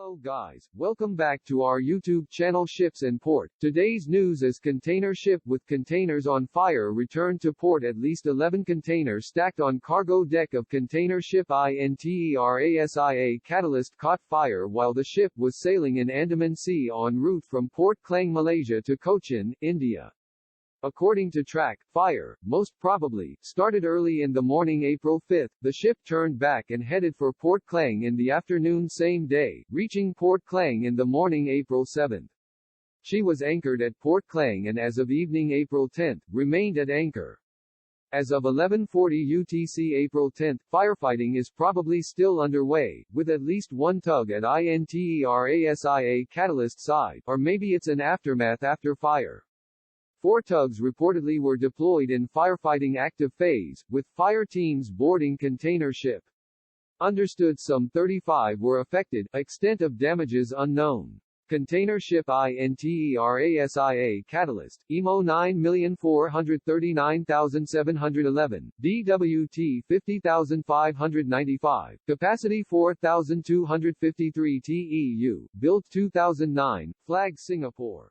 Hello guys, welcome back to our YouTube channel Ships and Port. Today's news is container ship with containers on fire returned to port. At least 11 containers stacked on cargo deck of container ship INTERASIA Catalyst caught fire while the ship was sailing in Andaman Sea en route from Port Klang Malaysia to Cochin, India. According to track, fire, most probably, started early in the morning April 5. The ship turned back and headed for Port Klang in the afternoon same day, reaching Port Klang in the morning April 7. She was anchored at Port Klang and as of evening April 10, remained at anchor. As of 11:40 UTC April 10, firefighting is probably still underway, with at least one tug at INTERASIA Catalyst side, or maybe it's an aftermath after fire. 4 tugs reportedly were deployed in firefighting active phase, with fire teams boarding container ship. Understood some 35 were affected, extent of damages unknown. Container ship INTERASIA Catalyst, EMO 9,439,711, DWT 50,595, capacity 4,253 TEU, built 2009, flag Singapore.